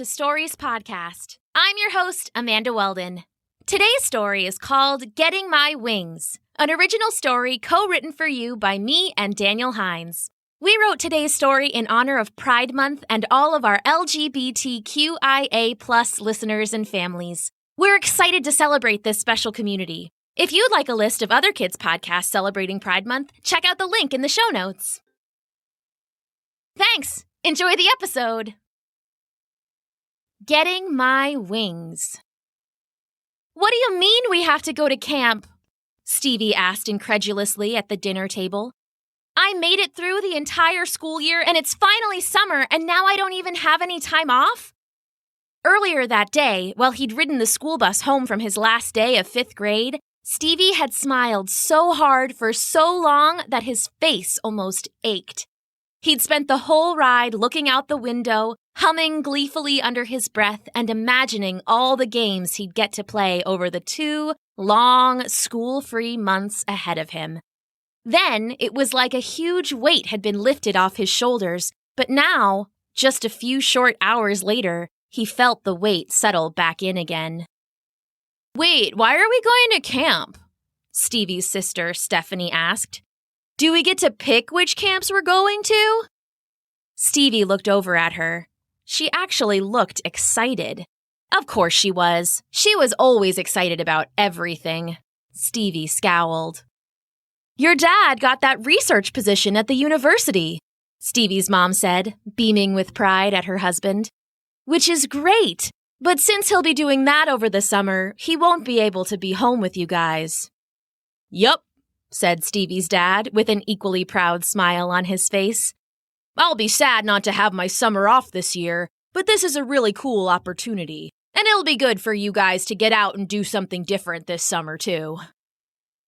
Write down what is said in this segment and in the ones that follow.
to Stories Podcast. I'm your host, Amanda Weldin. Today's story is called Getting My Wings, an original story co-written for you by me and Daniel Hinds. We wrote today's story in honor of Pride Month and all of our LGBTQIA+ listeners and families. We're excited to celebrate this special community. If you'd like a list of other kids' podcasts celebrating Pride Month, check out the link in the show notes. Thanks! Enjoy the episode! Getting My Wings. What do you mean we have to go to camp? Stevie asked incredulously at the dinner table. I made it through the entire school year and it's finally summer and now I don't even have any time off? Earlier that day, while he'd ridden the school bus home from his last day of 5th grade, Stevie had smiled so hard for so long that his face almost ached. He'd spent the whole ride looking out the window, humming gleefully under his breath and imagining all the games he'd get to play over the 2 long, school-free months ahead of him. Then it was like a huge weight had been lifted off his shoulders, but now, just a few short hours later, he felt the weight settle back in again. Wait, why are we going to camp? Stevie's sister, Stephanie, asked. Do we get to pick which camps we're going to? Stevie looked over at her. She actually looked excited. Of course she was. She was always excited about everything. Stevie scowled. Your dad got that research position at the university, Stevie's mom said, beaming with pride at her husband. Which is great. But since he'll be doing that over the summer, he won't be able to be home with you guys. Yup, said Stevie's dad with an equally proud smile on his face. I'll be sad not to have my summer off this year, but this is a really cool opportunity. And it'll be good for you guys to get out and do something different this summer, too.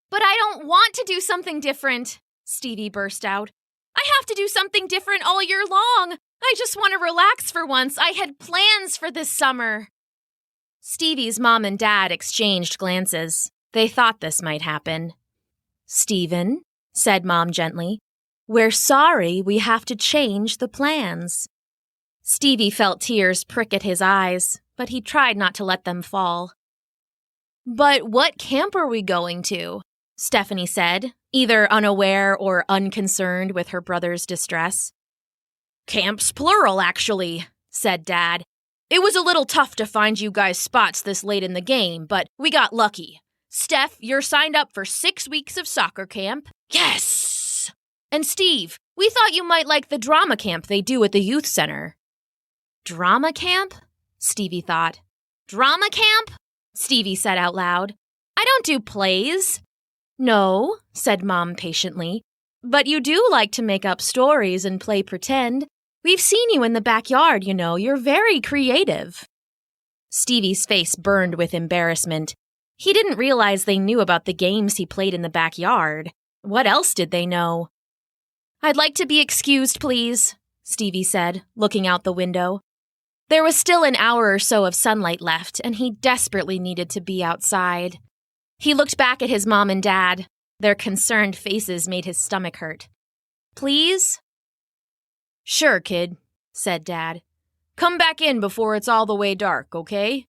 But I don't want to do something different, Stevie burst out. I have to do something different all year long. I just want to relax for once. I had plans for this summer. Stevie's mom and dad exchanged glances. They thought this might happen. Stephen, said Mom gently, we're sorry we have to change the plans. Stevie felt tears prick at his eyes, but he tried not to let them fall. But what camp are we going to? Stephanie said, either unaware or unconcerned with her brother's distress. Camps plural, actually, said Dad. It was a little tough to find you guys spots this late in the game, but we got lucky. Steph, you're signed up for 6 weeks of soccer camp. Yes! And Steve, we thought you might like the drama camp they do at the youth center. Drama camp? Stevie thought. Drama camp? Stevie said out loud. I don't do plays. No, said Mom patiently. But you do like to make up stories and play pretend. We've seen you in the backyard, you know. You're very creative. Stevie's face burned with embarrassment. He didn't realize they knew about the games he played in the backyard. What else did they know? I'd like to be excused, please, Stevie said, looking out the window. There was still an hour or so of sunlight left, and he desperately needed to be outside. He looked back at his mom and dad. Their concerned faces made his stomach hurt. Please? Sure, kid, said Dad. Come back in before it's all the way dark, okay?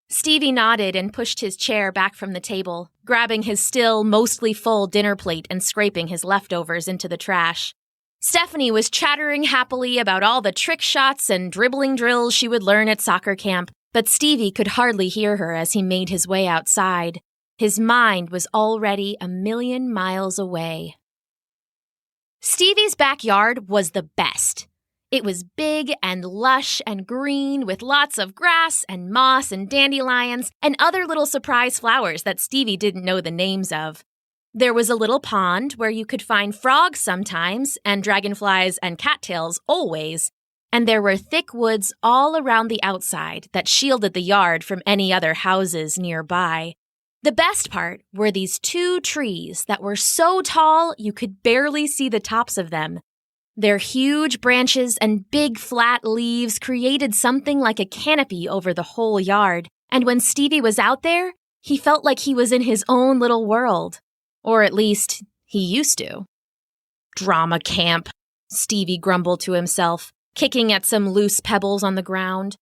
Stevie nodded and pushed his chair back from the table, grabbing his still mostly full dinner plate and scraping his leftovers into the trash. Stephanie was chattering happily about all the trick shots and dribbling drills she would learn at soccer camp, but Stevie could hardly hear her as he made his way outside. His mind was already 1,000,000 miles away. Stevie's backyard was the best. It was big and lush and green with lots of grass and moss and dandelions and other little surprise flowers that Stevie didn't know the names of. There was a little pond where you could find frogs sometimes and dragonflies and cattails always, and there were thick woods all around the outside that shielded the yard from any other houses nearby. The best part were these 2 trees that were so tall you could barely see the tops of them. Their huge branches and big flat leaves created something like a canopy over the whole yard, and when Stevie was out there, he felt like he was in his own little world. Or at least, he used to. Drama camp, Stevie grumbled to himself. kicking at some loose pebbles on the ground.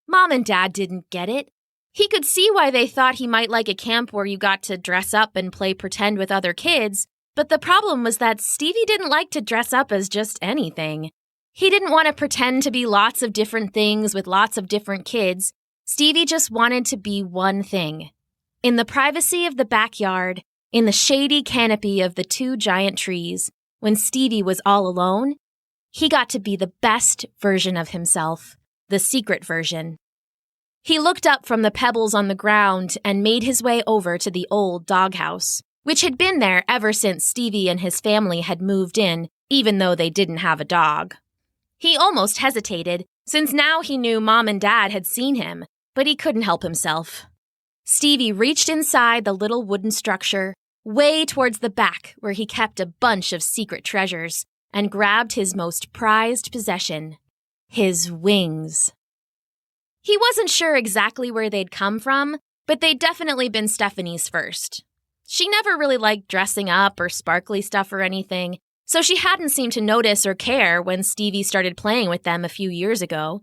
Mom and Dad didn't get it. He could see why they thought he might like a camp where you got to dress up and play pretend with other kids, but the problem was that Stevie didn't like to dress up as just anything. He didn't want to pretend to be lots of different things with lots of different kids. Stevie just wanted to be one thing. In the privacy of the backyard, in the shady canopy of the 2 giant trees, when Stevie was all alone, he got to be the best version of himself, the secret version. He looked up from the pebbles on the ground and made his way over to the old doghouse, which had been there ever since Stevie and his family had moved in, even though they didn't have a dog. He almost hesitated, since now he knew Mom and Dad had seen him, but he couldn't help himself. Stevie reached inside the little wooden structure, way towards the back where he kept a bunch of secret treasures, and grabbed his most prized possession, his wings. He wasn't sure exactly where they'd come from, but they'd definitely been Stephanie's first. She never really liked dressing up or sparkly stuff or anything, so she hadn't seemed to notice or care when Stevie started playing with them a few years ago.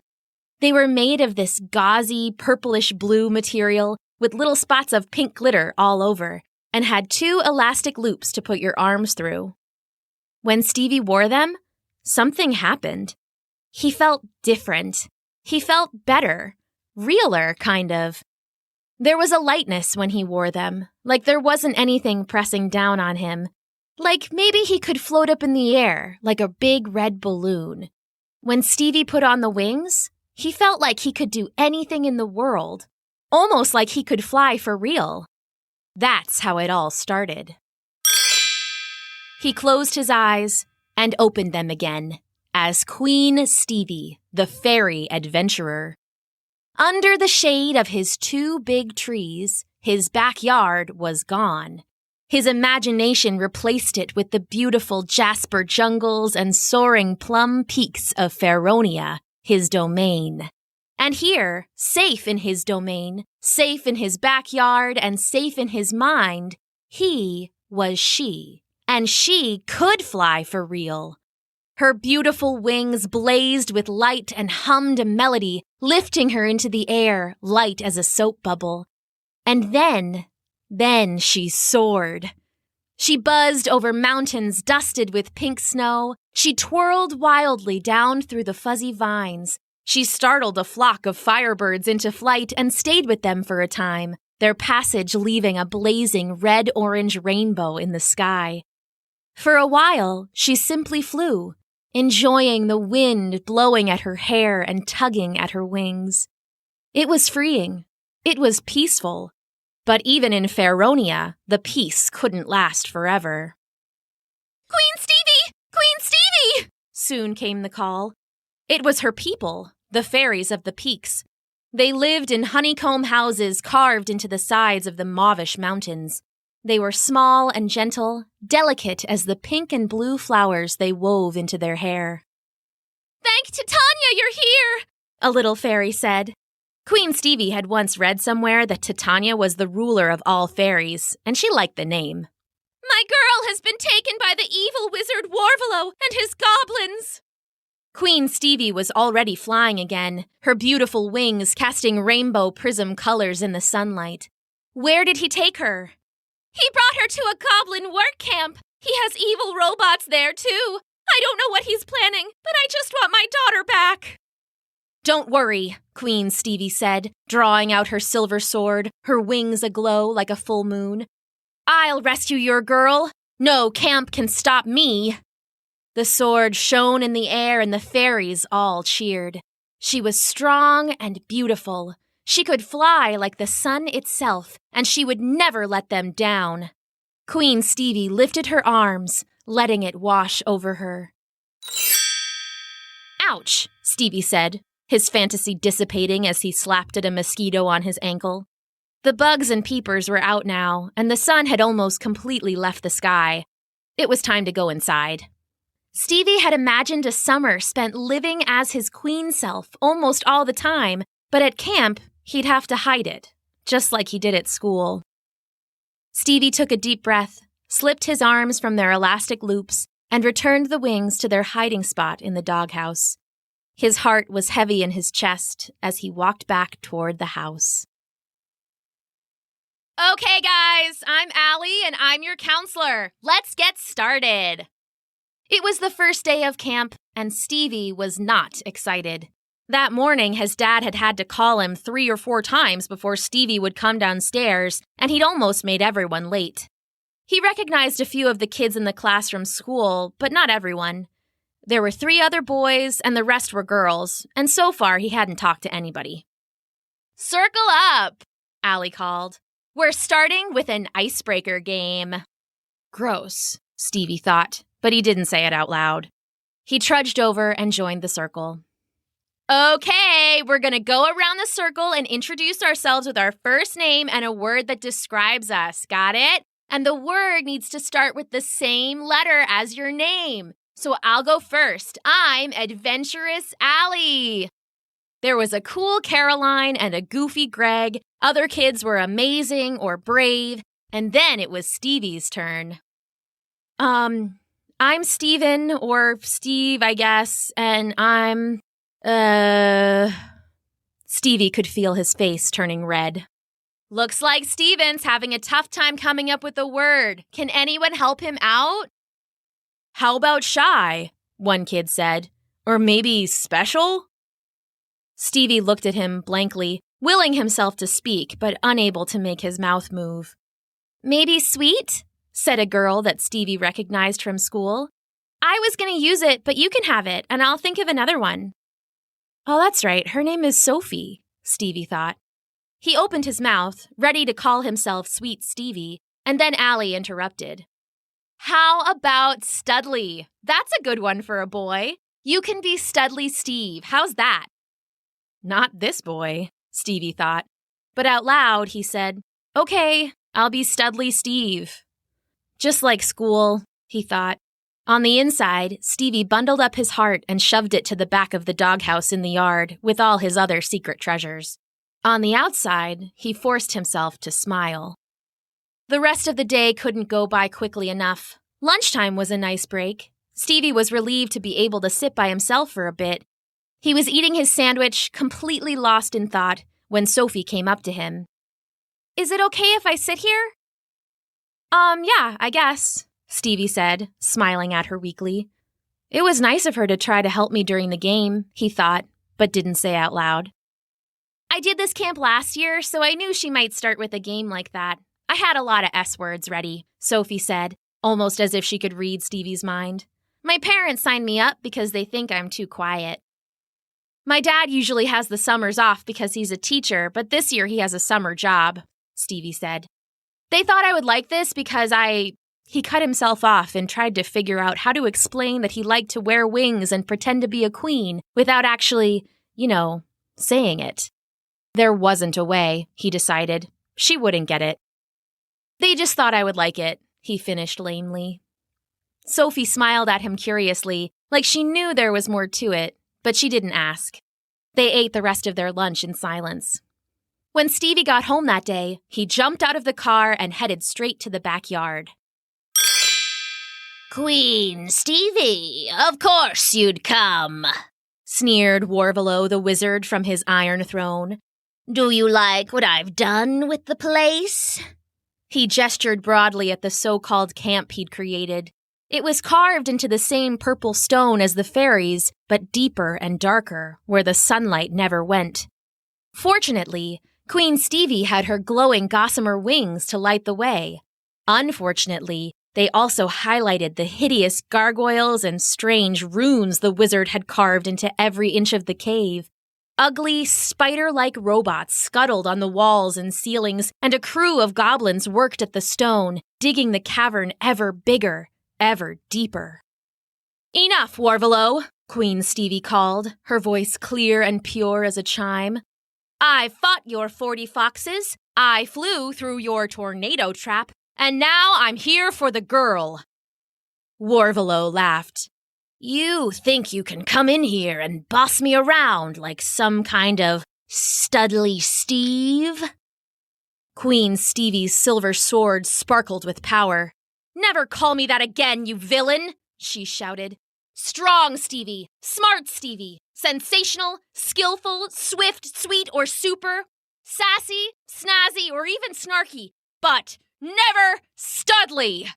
They were made of this gauzy, purplish-blue material with little spots of pink glitter all over, and had 2 elastic loops to put your arms through. When Stevie wore them, something happened. He felt different. He felt better, realer, kind of. There was a lightness when he wore them, like there wasn't anything pressing down on him. Like maybe he could float up in the air, like a big red balloon. When Stevie put on the wings, he felt like he could do anything in the world, almost like he could fly for real. That's how it all started. He closed his eyes and opened them again, as Queen Stevie, the fairy adventurer. Under the shade of his 2 big trees, his backyard was gone. His imagination replaced it with the beautiful jasper jungles and soaring plum peaks of Feronia, his domain. And here, safe in his domain, safe in his backyard, and safe in his mind, he was she. And she could fly for real. Her beautiful wings blazed with light and hummed a melody, lifting her into the air, light as a soap bubble. And then she soared. She buzzed over mountains dusted with pink snow. She twirled wildly down through the fuzzy vines. She startled a flock of firebirds into flight and stayed with them for a time, their passage leaving a blazing red-orange rainbow in the sky. For a while, she simply flew, enjoying the wind blowing at her hair and tugging at her wings. It was freeing. It was peaceful. But even in Feronia, the peace couldn't last forever. "Queen Stevie! Queen Stevie!" soon came the call. It was her people, the fairies of the peaks. They lived in honeycomb houses carved into the sides of the mauvish mountains. They were small and gentle, delicate as the pink and blue flowers they wove into their hair. "Thank Titania you're here," a little fairy said. Queen Stevie had once read somewhere that Titania was the ruler of all fairies, and she liked the name. "My girl has been taken by the evil wizard Warvalo and his goblins." Queen Stevie was already flying again, her beautiful wings casting rainbow prism colors in the sunlight. Where did he take her? "He brought her to a goblin work camp. He has evil robots there, too. I don't know what he's planning, but I just want my daughter back." "Don't worry," Queen Stevie said, drawing out her silver sword, her wings aglow like a full moon. "I'll rescue your girl. No camp can stop me." The sword shone in the air and the fairies all cheered. She was strong and beautiful. She could fly like the sun itself, and she would never let them down. Queen Stevie lifted her arms, letting it wash over her. "Ouch," Stevie said, his fantasy dissipating as he slapped at a mosquito on his ankle. The bugs and peepers were out now, and the sun had almost completely left the sky. It was time to go inside. Stevie had imagined a summer spent living as his queen self almost all the time, but at camp, he'd have to hide it, just like he did at school. Stevie took a deep breath, slipped his arms from their elastic loops, and returned the wings to their hiding spot in the doghouse. His heart was heavy in his chest as he walked back toward the house. Okay, guys, I'm Allie and I'm your counselor. Let's get started. It was the first day of camp, and Stevie was not excited. That morning, his dad had had to call him 3 or 4 times before Stevie would come downstairs, and he'd almost made everyone late. He recognized a few of the kids in the class from school, but not everyone. There were 3 other boys, and the rest were girls, and so far he hadn't talked to anybody. Circle up, Allie called. We're starting with an icebreaker game. Gross, Stevie thought, but he didn't say it out loud. He trudged over and joined the circle. Okay, we're going to go around the circle and introduce ourselves with our first name and a word that describes us. Got it? And the word needs to start with the same letter as your name. So I'll go first. I'm Adventurous Allie. There was a cool Caroline and a goofy Greg. Other kids were amazing or brave. And then it was Stevie's turn. I'm Steven, or Steve, I guess, and I'm, Stevie could feel his face turning red. Looks like Steven's having a tough time coming up with a word. Can anyone help him out? How about shy? One kid said. Or maybe special? Stevie looked at him blankly, willing himself to speak, but unable to make his mouth move. Maybe sweet? Said a girl that Stevie recognized from school. I was going to use it, but you can have it, and I'll think of another one. Oh, that's right. Her name is Sophie, Stevie thought. He opened his mouth, ready to call himself Sweet Stevie, and then Allie interrupted. How about Studley? That's a good one for a boy. You can be Studley Steve. How's that? Not this boy, Stevie thought. But out loud, he said, Okay, I'll be Studley Steve. Just like school, he thought. On the inside, Stevie bundled up his heart and shoved it to the back of the doghouse in the yard with all his other secret treasures. On the outside, he forced himself to smile. The rest of the day couldn't go by quickly enough. Lunchtime was a nice break. Stevie was relieved to be able to sit by himself for a bit. He was eating his sandwich, completely lost in thought, when Sophie came up to him. Is it okay if I sit here? Yeah, I guess, Stevie said, smiling at her weakly. It was nice of her to try to help me during the game, he thought, but didn't say out loud. I did this camp last year, so I knew she might start with a game like that. I had a lot of S-words ready, Sophie said, almost as if she could read Stevie's mind. My parents signed me up because they think I'm too quiet. My dad usually has the summers off because he's a teacher, but this year he has a summer job, Stevie said. They thought I would like this because He cut himself off and tried to figure out how to explain that he liked to wear wings and pretend to be a queen without actually, saying it. There wasn't a way, he decided. She wouldn't get it. They just thought I would like it, he finished lamely. Sophie smiled at him curiously, like she knew there was more to it, but she didn't ask. They ate the rest of their lunch in silence. When Stevie got home that day, he jumped out of the car and headed straight to the backyard. Queen Stevie, of course you'd come, sneered Warvalo the wizard from his iron throne. Do you like what I've done with the place? He gestured broadly at the so-called camp he'd created. It was carved into the same purple stone as the fairies, but deeper and darker, where the sunlight never went. Fortunately, Queen Stevie had her glowing gossamer wings to light the way. Unfortunately, they also highlighted the hideous gargoyles and strange runes the wizard had carved into every inch of the cave. Ugly, spider-like robots scuttled on the walls and ceilings, and a crew of goblins worked at the stone, digging the cavern ever bigger, ever deeper. Enough, Warvalo, Queen Stevie called, her voice clear and pure as a chime. I fought your 40 foxes, I flew through your tornado trap, and now I'm here for the girl. Warvalo laughed. You think you can come in here and boss me around like some kind of Studley Steve? Queen Stevie's silver sword sparkled with power. Never call me that again, you villain, she shouted. Strong Stevie, smart Stevie, sensational, skillful, swift, sweet, or super, sassy, snazzy, or even snarky, but never Studley.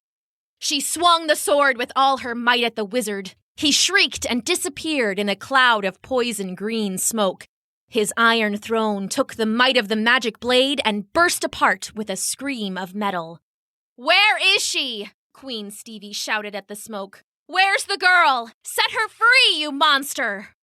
She swung the sword with all her might at the wizard. He shrieked and disappeared in a cloud of poison green smoke. His iron throne took the might of the magic blade and burst apart with a scream of metal. "Where is she?" Queen Stevie shouted at the smoke. "Where's the girl? Set her free, you monster!"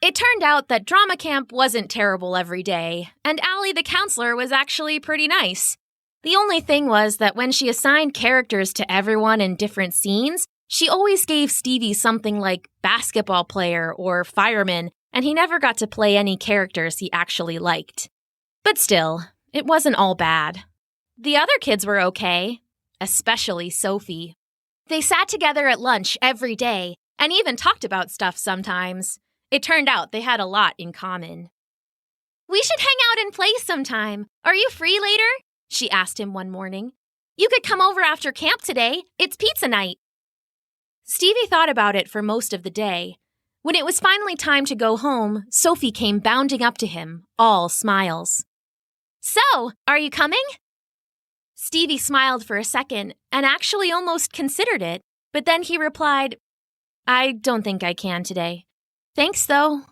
It turned out that drama camp wasn't terrible every day, and Allie the counselor was actually pretty nice. The only thing was that when she assigned characters to everyone in different scenes, she always gave Stevie something like basketball player or fireman, and he never got to play any characters he actually liked. But still, it wasn't all bad. The other kids were okay, especially Sophie. They sat together at lunch every day and even talked about stuff sometimes. It turned out they had a lot in common. "We should hang out and play sometime. Are you free later?" she asked him one morning. "You could come over after camp today. It's pizza night." Stevie thought about it for most of the day. When it was finally time to go home, Sophie came bounding up to him, all smiles. "So, are you coming?" Stevie smiled for a second and actually almost considered it, but then he replied, "I don't think I can today. Thanks, though."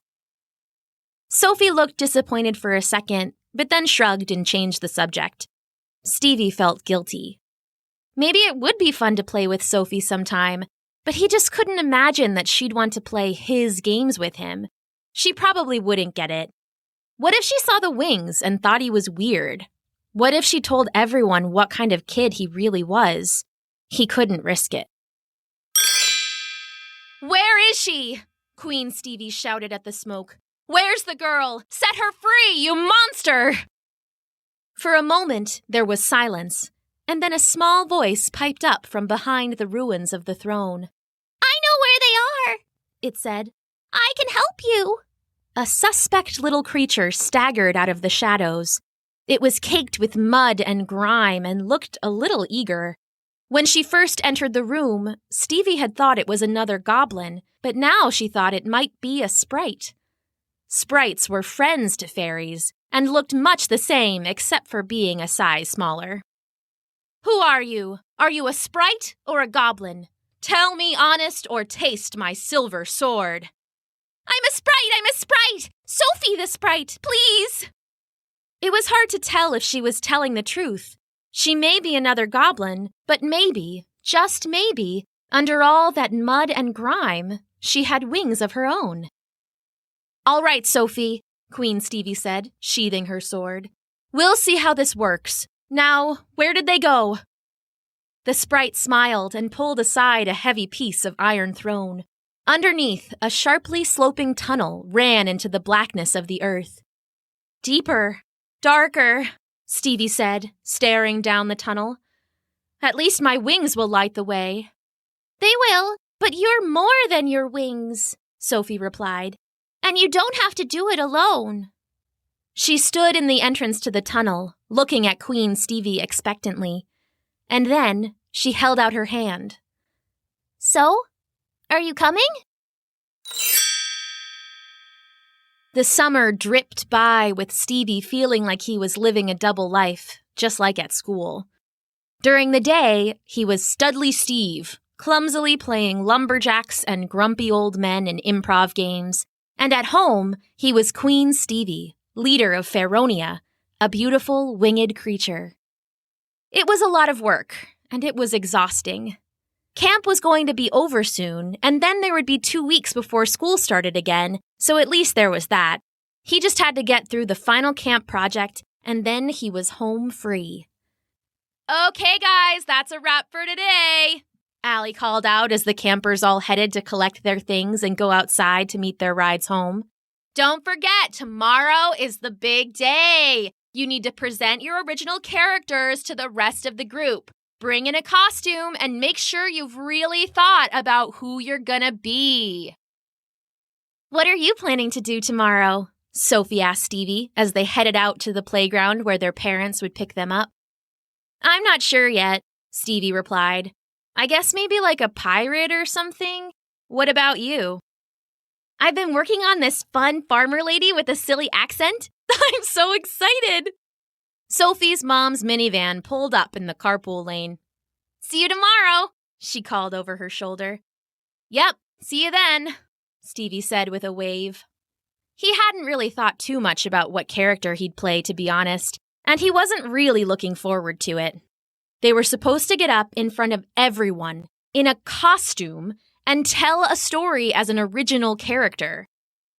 Sophie looked disappointed for a second, but then shrugged and changed the subject. Stevie felt guilty. Maybe it would be fun to play with Sophie sometime, but he just couldn't imagine that she'd want to play his games with him. She probably wouldn't get it. What if she saw the wings and thought he was weird? What if she told everyone what kind of kid he really was? He couldn't risk it. "Where is she?" Queen Stevie shouted at the smoke. "Where's the girl? Set her free, you monster!" For a moment, there was silence, and then a small voice piped up from behind the ruins of the throne. "I know where they are," it said. "I can help you." A suspect little creature staggered out of the shadows. It was caked with mud and grime and looked a little eager. When she first entered the room, Stevie had thought it was another goblin, but now she thought it might be a sprite. Sprites were friends to fairies and looked much the same except for being a size smaller. "Who are you? Are you a sprite or a goblin? Tell me honest or taste my silver sword." I'm a sprite! Sophie the sprite, please!" It was hard to tell if she was telling the truth. She may be another goblin, but maybe, just maybe, under all that mud and grime, she had wings of her own. "All right, Sophie," Queen Stevie said, sheathing her sword. "We'll see how this works. Now, where did they go?" The sprite smiled and pulled aside a heavy piece of iron throne. Underneath, a sharply sloping tunnel ran into the blackness of the earth. "Deeper, darker," Stevie said, staring down the tunnel. "At least my wings will light the way." "They will, but you're more than your wings," Sophie replied. "And you don't have to do it alone." She stood in the entrance to the tunnel, looking at Queen Stevie expectantly. And then she held out her hand. "So, are you coming?" The summer dripped by with Stevie feeling like he was living a double life, just like at school. During the day, he was Studley Steve, clumsily playing lumberjacks and grumpy old men in improv games. And at home, he was Queen Stevie, leader of Feronia, a beautiful winged creature. It was a lot of work, and it was exhausting. Camp was going to be over soon, and then there would be 2 weeks before school started again, so at least there was that. He just had to get through the final camp project, and then he was home free. "Okay, guys, that's a wrap for today," Allie called out as the campers all headed to collect their things and go outside to meet their rides home. "Don't forget, tomorrow is the big day. You need to present your original characters to the rest of the group. Bring in a costume and make sure you've really thought about who you're gonna be." "What are you planning to do tomorrow?" Sophie asked Stevie as they headed out to the playground where their parents would pick them up. "I'm not sure yet," Stevie replied. I guess maybe like a pirate or something. What about you? I've been working on this fun farmer lady with a silly accent. I'm so excited. Sophie's mom's minivan pulled up in the carpool lane. See you tomorrow, she called over her shoulder. Yep, see you then, Stevie said with a wave. He hadn't really thought too much about what character he'd play, to be honest, and he wasn't really looking forward to it. They were supposed to get up in front of everyone, in a costume, and tell a story as an original character.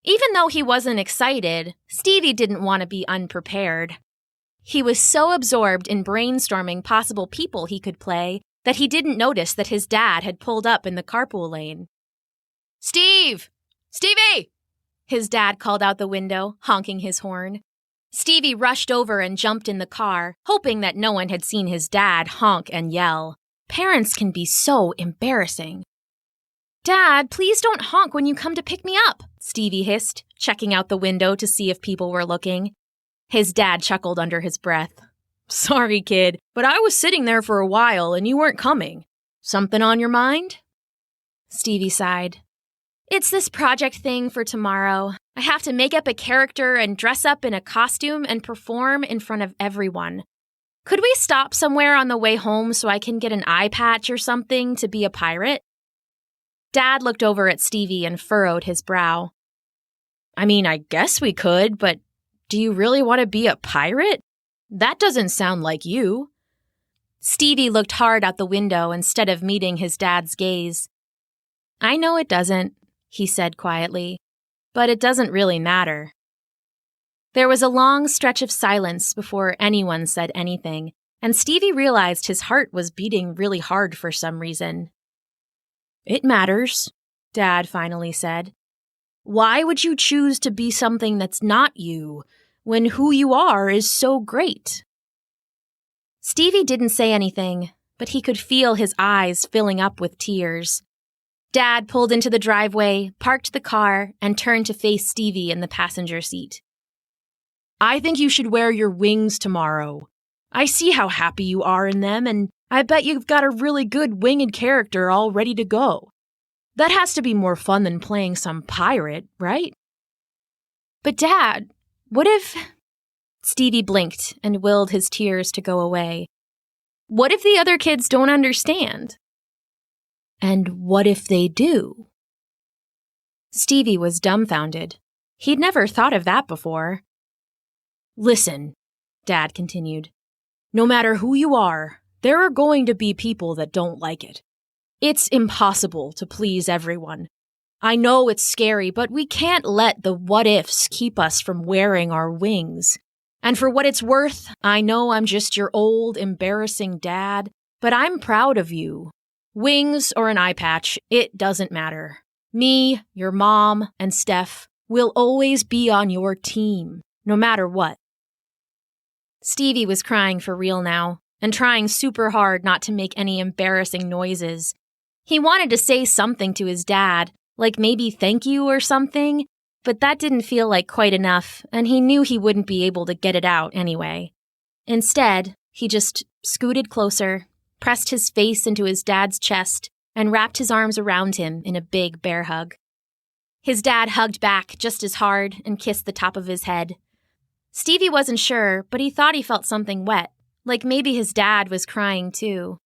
Even though he wasn't excited, Stevie didn't want to be unprepared. He was so absorbed in brainstorming possible people he could play that he didn't notice that his dad had pulled up in the carpool lane. Steve! Stevie! His dad called out the window, honking his horn. Stevie rushed over and jumped in the car, hoping that no one had seen his dad honk and yell. Parents can be so embarrassing. Dad, please don't honk when you come to pick me up, Stevie hissed, checking out the window to see if people were looking. His dad chuckled under his breath. Sorry, kid, but I was sitting there for a while and you weren't coming. Something on your mind? Stevie sighed. It's this project thing for tomorrow. I have to make up a character and dress up in a costume and perform in front of everyone. Could we stop somewhere on the way home so I can get an eye patch or something to be a pirate? Dad looked over at Stevie and furrowed his brow. I mean, I guess we could, but do you really want to be a pirate? That doesn't sound like you. Stevie looked hard out the window instead of meeting his dad's gaze. I know it doesn't, he said quietly, but it doesn't really matter. There was a long stretch of silence before anyone said anything, and Stevie realized his heart was beating really hard for some reason. It matters, Dad finally said. Why would you choose to be something that's not you, when who you are is so great? Stevie didn't say anything, but he could feel his eyes filling up with tears. Dad pulled into the driveway, parked the car, and turned to face Stevie in the passenger seat. I think you should wear your wings tomorrow. I see how happy you are in them, and I bet you've got a really good winged character all ready to go. That has to be more fun than playing some pirate, right? But Dad, what if... Stevie blinked and willed his tears to go away. What if the other kids don't understand? And what if they do? Stevie was dumbfounded. He'd never thought of that before. Listen, Dad continued. No matter who you are, there are going to be people that don't like it. It's impossible to please everyone. I know it's scary, but we can't let the what-ifs keep us from wearing our wings. And for what it's worth, I know I'm just your old, embarrassing dad, but I'm proud of you. Wings or an eye patch, it doesn't matter. Me, your mom, and Steph will always be on your team, no matter what. Stevie was crying for real now, and trying super hard not to make any embarrassing noises. He wanted to say something to his dad, like maybe thank you or something, but that didn't feel like quite enough, and he knew he wouldn't be able to get it out anyway. Instead, he just scooted closer, pressed his face into his dad's chest, and wrapped his arms around him in a big bear hug. His dad hugged back just as hard and kissed the top of his head. Stevie wasn't sure, but he thought he felt something wet, like maybe his dad was crying too.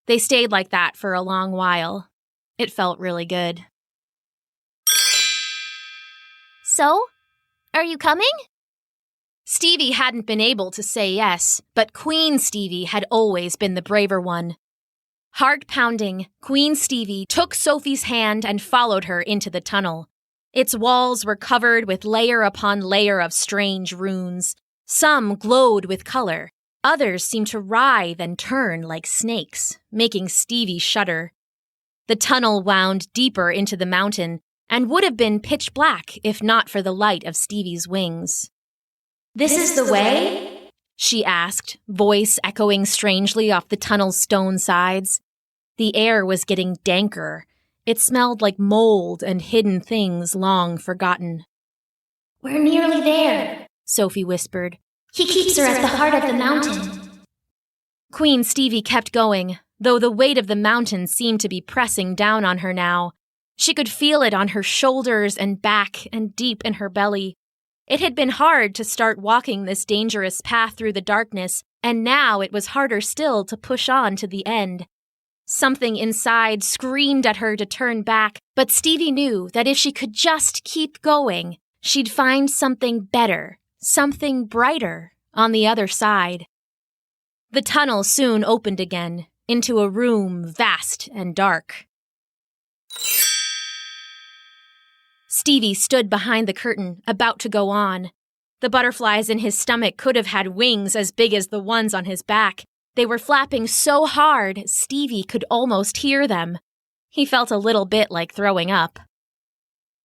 They stayed like that for a long while. It felt really good. So, are you coming? Stevie hadn't been able to say yes, but Queen Stevie had always been the braver one. Heart-pounding, Queen Stevie took Sophie's hand and followed her into the tunnel. Its walls were covered with layer upon layer of strange runes. Some glowed with color. Others seemed to writhe and turn like snakes, making Stevie shudder. The tunnel wound deeper into the mountain and would have been pitch black if not for the light of Stevie's wings. This is the way? She asked, voice echoing strangely off the tunnel's stone sides. The air was getting danker. It smelled like mold and hidden things long forgotten. We're nearly there, Sophie whispered. He keeps her at the heart of the mountain. Queen Stevie kept going, though the weight of the mountain seemed to be pressing down on her now. She could feel it on her shoulders and back and deep in her belly. It had been hard to start walking this dangerous path through the darkness, and now it was harder still to push on to the end. Something inside screamed at her to turn back, but Stevie knew that if she could just keep going, she'd find something better, something brighter, on the other side. The tunnel soon opened again, into a room vast and dark. Stevie stood behind the curtain, about to go on. The butterflies in his stomach could have had wings as big as the ones on his back. They were flapping so hard, Stevie could almost hear them. He felt a little bit like throwing up.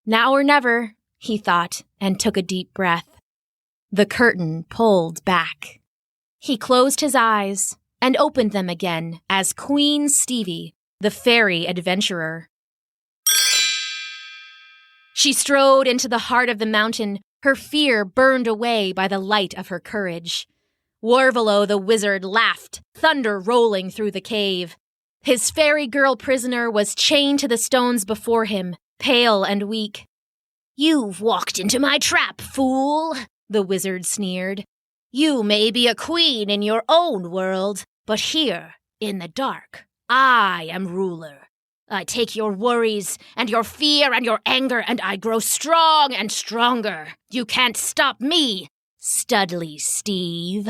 Now or never, he thought, and took a deep breath. The curtain pulled back. He closed his eyes and opened them again as Queen Stevie, the fairy adventurer. She strode into the heart of the mountain, her fear burned away by the light of her courage. Warvalo the wizard laughed, thunder rolling through the cave. His fairy girl prisoner was chained to the stones before him, pale and weak. "You've walked into my trap, fool," the wizard sneered. "You may be a queen in your own world, but here, in the dark, I am ruler. I take your worries and your fear and your anger, and I grow strong and stronger. You can't stop me, Studley Steve."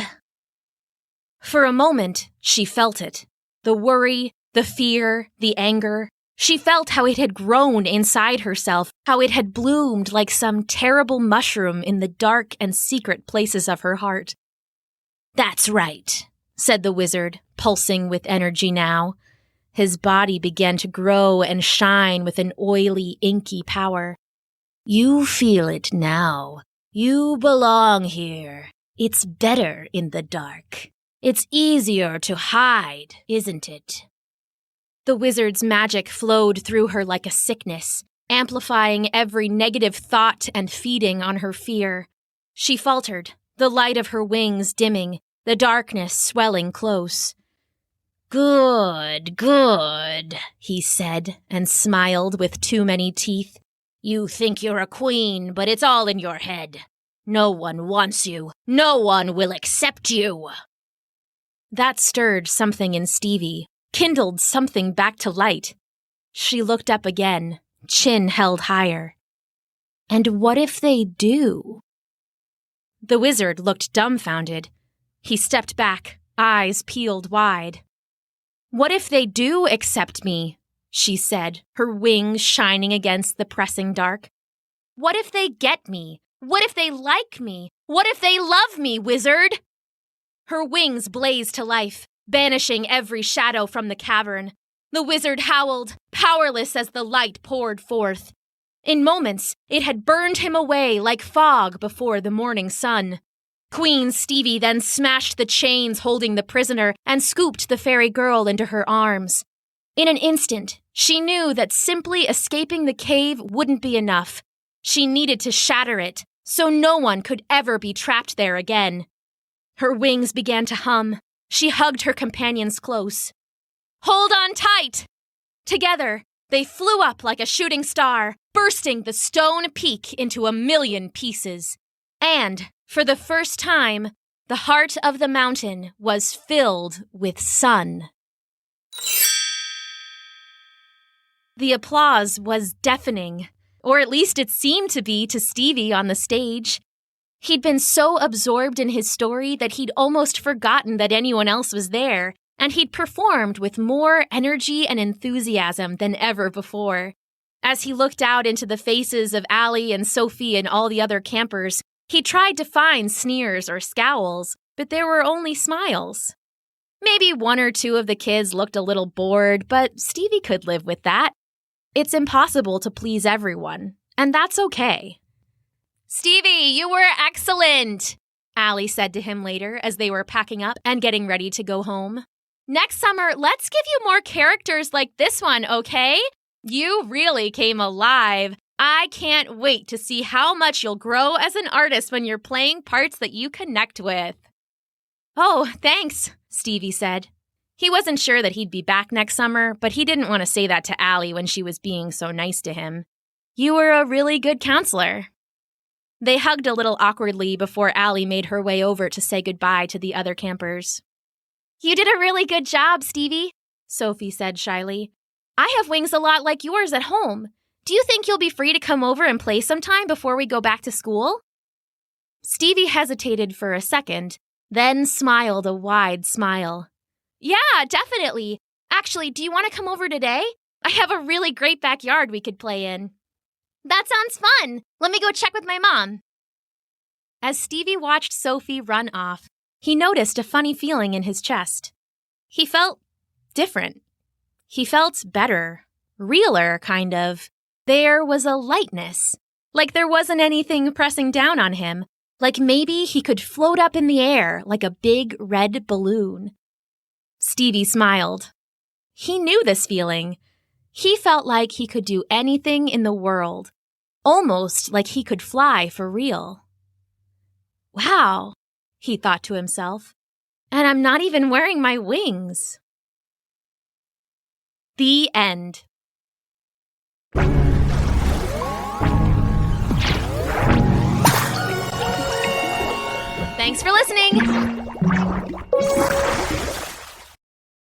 For a moment, she felt it. The worry, the fear, the anger. She felt how it had grown inside herself, how it had bloomed like some terrible mushroom in the dark and secret places of her heart. "That's right," said the wizard, pulsing with energy now. His body began to grow and shine with an oily, inky power. "You feel it now. You belong here. It's better in the dark. It's easier to hide, isn't it?" The wizard's magic flowed through her like a sickness, amplifying every negative thought and feeding on her fear. She faltered, the light of her wings dimming, the darkness swelling close. "Good, good," he said, and smiled with too many teeth. "You think you're a queen, but it's all in your head. No one wants you. No one will accept you." That stirred something in Stevie, kindled something back to light. She looked up again, chin held higher. "And what if they do?" The wizard looked dumbfounded. He stepped back, eyes peeled wide. "What if they do accept me?" she said, her wings shining against the pressing dark. "What if they get me? What if they like me? What if they love me, wizard?" Her wings blazed to life, banishing every shadow from the cavern. The wizard howled, powerless as the light poured forth. In moments, it had burned him away like fog before the morning sun. Queen Stevie then smashed the chains holding the prisoner and scooped the fairy girl into her arms. In an instant, she knew that simply escaping the cave wouldn't be enough. She needed to shatter it, so no one could ever be trapped there again. Her wings began to hum. She hugged her companions close. "Hold on tight!" Together, they flew up like a shooting star, bursting the stone peak into a million pieces. And, for the first time, the heart of the mountain was filled with sun. The applause was deafening, or at least it seemed to be to Stevie on the stage. He'd been so absorbed in his story that he'd almost forgotten that anyone else was there, and he'd performed with more energy and enthusiasm than ever before. As he looked out into the faces of Allie and Sophie and all the other campers, he tried to find sneers or scowls, but there were only smiles. Maybe one or two of the kids looked a little bored, but Stevie could live with that. It's impossible to please everyone, and that's okay. "Stevie, you were excellent," Allie said to him later as they were packing up and getting ready to go home. "Next summer, let's give you more characters like this one, okay? You really came alive. I can't wait to see how much you'll grow as an artist when you're playing parts that you connect with." "Oh, thanks," Stevie said. He wasn't sure that he'd be back next summer, but he didn't want to say that to Allie when she was being so nice to him. You were a really good counselor. They hugged a little awkwardly before Allie made her way over to say goodbye to the other campers. You did a really good job, Stevie, Sophie said shyly. I have wings a lot like yours at home. Do you think you'll be free to come over and play sometime before we go back to school? Stevie hesitated for a second, then smiled a wide smile. Yeah, definitely. Actually, do you want to come over today? I have a really great backyard we could play in. That sounds fun. Let me go check with my mom. As Stevie watched Sophie run off, he noticed a funny feeling in his chest. He felt different. He felt better, realer, kind of. There was a lightness, like there wasn't anything pressing down on him, like maybe he could float up in the air like a big red balloon. Stevie smiled. He knew this feeling. He felt like he could do anything in the world, almost like he could fly for real. Wow, he thought to himself, and I'm not even wearing my wings. The end. Thanks for listening.